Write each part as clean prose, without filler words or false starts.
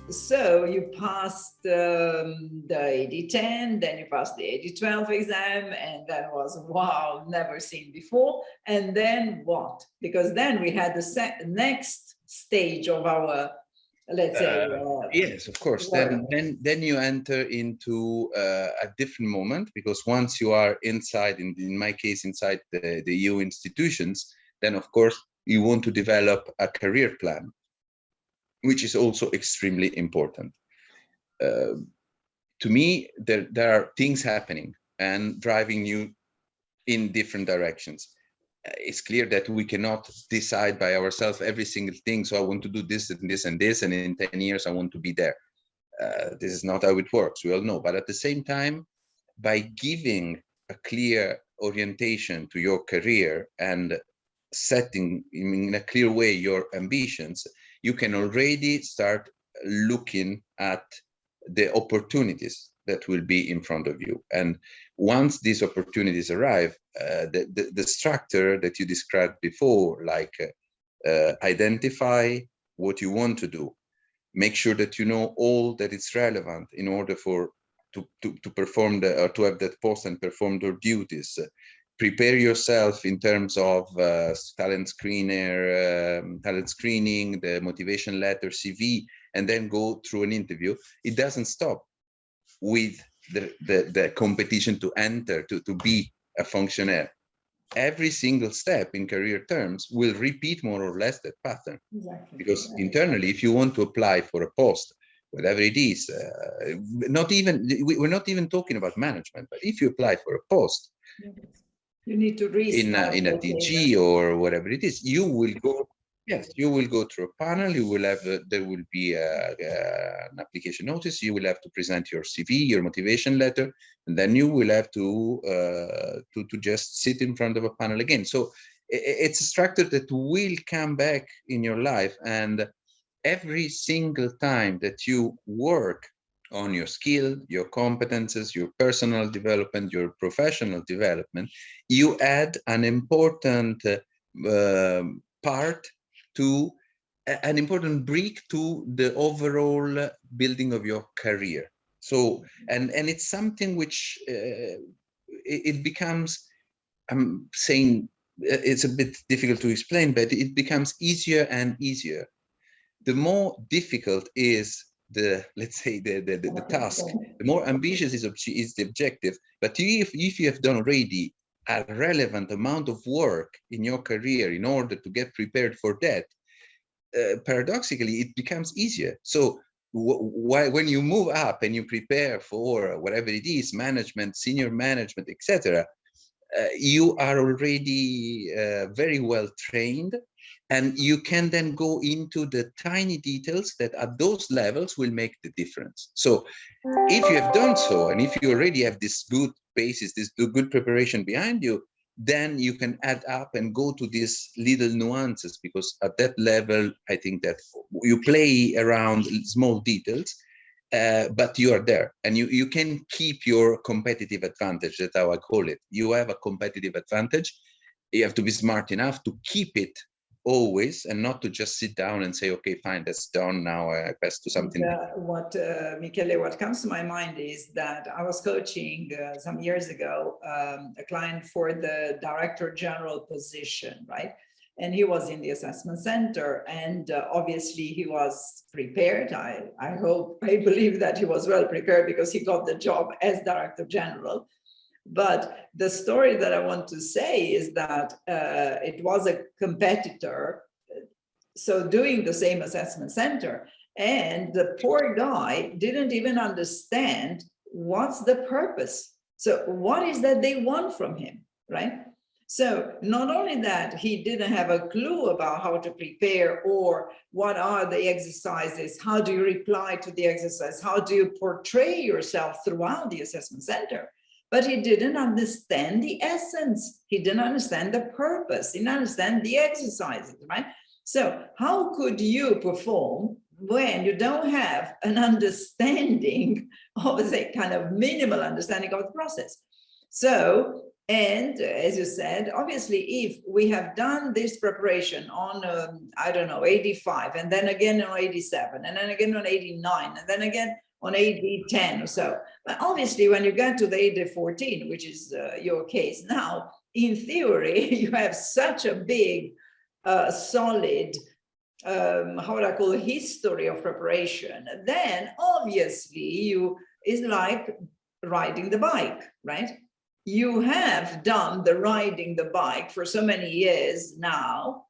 So you passed the AD10, then you passed the AD12 exam, and that was, wow, never seen before. And then what? Because then we had the next stage of our, let's say, yes, of course. Then you enter into a different moment, because once you are inside, in my case, inside the EU institutions, then of course you want to develop a career plan, which is also extremely important. To me, there are things happening and driving you in different directions. It's clear that we cannot decide by ourselves every single thing. So I want to do this and this and this, and in 10 years I want to be there. This is not how it works, we all know. But at the same time, by giving a clear orientation to your career and setting in a clear way your ambitions, you can already start looking at the opportunities that will be in front of you. And once these opportunities arrive, the structure that you described before, like identify what you want to do, make sure that you know all that is relevant in order to perform or to have that post and perform their duties. Prepare yourself in terms of talent screening, the motivation letter, CV, and then go through an interview. It doesn't stop with the competition to enter, to be a functionary. Every single step in career terms will repeat more or less that pattern. Exactly. Because internally, if you want to apply for a post, whatever it is, we're not even talking about management, but if you apply for a post, you need to restart in a DG or whatever it is, you will go. Yes, you will go through a panel. You will have there will be an application notice. You will have to present your CV, your motivation letter, and then you will have to just sit in front of a panel again. So it's a structure that will come back in your life, and every single time that you work on your skill, your competences, your personal development, your professional development, you add an important part to an important brick to the overall building of your career. So, and it's something which it becomes, I'm saying it's a bit difficult to explain, but it becomes easier and easier. The more difficult is let's say the task, the more ambitious is the objective. But if you have done already a relevant amount of work in your career in order to get prepared for that, paradoxically, it becomes easier. So when you move up and you prepare for whatever it is, management, senior management, etc., you are already very well trained, and you can then go into the tiny details that at those levels will make the difference. So if you have done so, and if you already have this good basis, this good preparation behind you, then you can add up and go to these little nuances, because at that level, I think that you play around small details, but you are there, and you can keep your competitive advantage. That's how I call it. You have a competitive advantage. You have to be smart enough to keep it always, and not to just sit down and say, okay, fine, that's done, now I pass to something. Michele, what comes to my mind is that I was coaching some years ago a client for the director general position, right? And he was in the assessment center, and obviously he was prepared. I believe that he was well prepared, because he got the job as director general. But the story that I want to say is that it was a competitor, so doing the same assessment center, and the poor guy didn't even understand what's the purpose. So what is that they want from him, right? So not only that, he didn't have a clue about how to prepare, or what are the exercises, how do you reply to the exercise, how do you portray yourself throughout the assessment center. But he didn't understand the essence. He didn't understand the purpose. He didn't understand the exercises, right? So how could you perform when you don't have an understanding of, say, kind of minimal understanding of the process? So And as you said, obviously, if we have done this preparation on, I don't know, AD5, and then again on AD7, and then again on AD9, and then again on AD10 or so, but obviously when you get to the AD14, which is your case now, in theory, you have such a big, solid, how would I call it, history of preparation, then obviously it's like riding the bike, right? You have done the riding the bike for so many years now.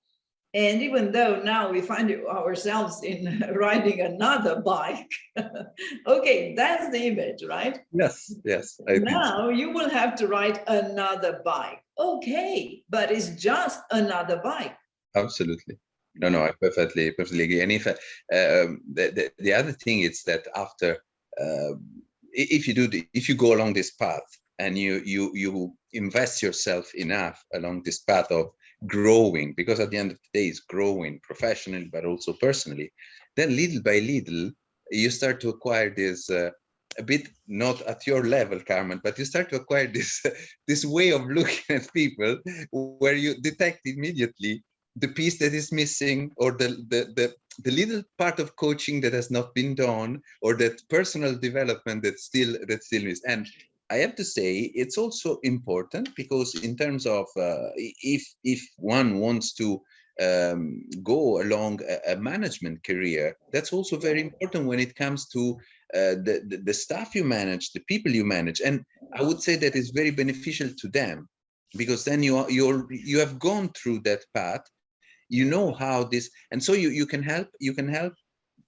And even though now we find ourselves in riding another bike, okay, that's the image, right? Yes, yes. I think Now you will have to ride another bike. Okay, but it's just another bike. absolutely. No, I perfectly agree. And if the other thing is that after, if you go along this path and you invest yourself enough along this path of growing, because at the end of the day, it's growing professionally, but also personally, then little by little, you start to acquire this a bit not at your level, Carmen, but you start to acquire this way of looking at people where you detect immediately the piece that is missing, or the little part of coaching that has not been done, or that personal development that still is. And I have to say, it's also important because in terms of if one wants to go along a management career, that's also very important when it comes to the staff you manage, the people you manage. And I would say that is very beneficial to them, because then you have gone through that path, you know how this, and so you can help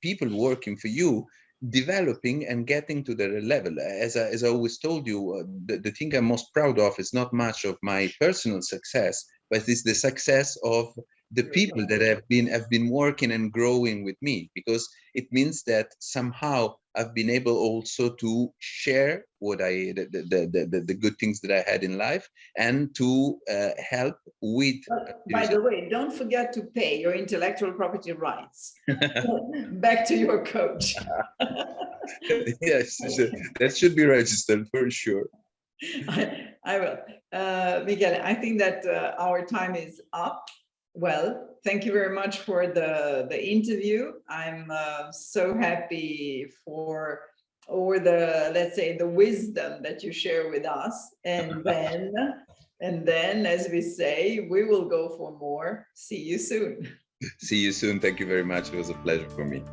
people working for you developing and getting to their level. As I always told you, the thing I'm most proud of is not much of my personal success, but it's the success of the people that have been working and growing with me, because it means that somehow I've been able also to share what the good things that I had in life, and to help with. By the way, don't forget to pay your intellectual property rights back to your coach. Yes, that should be registered for sure. I will. Michele, I think that our time is up. Well, thank you very much for the interview. I'm so happy for all the, let's say, the wisdom that you share with us. And then, as we say, we will go for more. See you soon. See you soon. Thank you very much. It was a pleasure for me.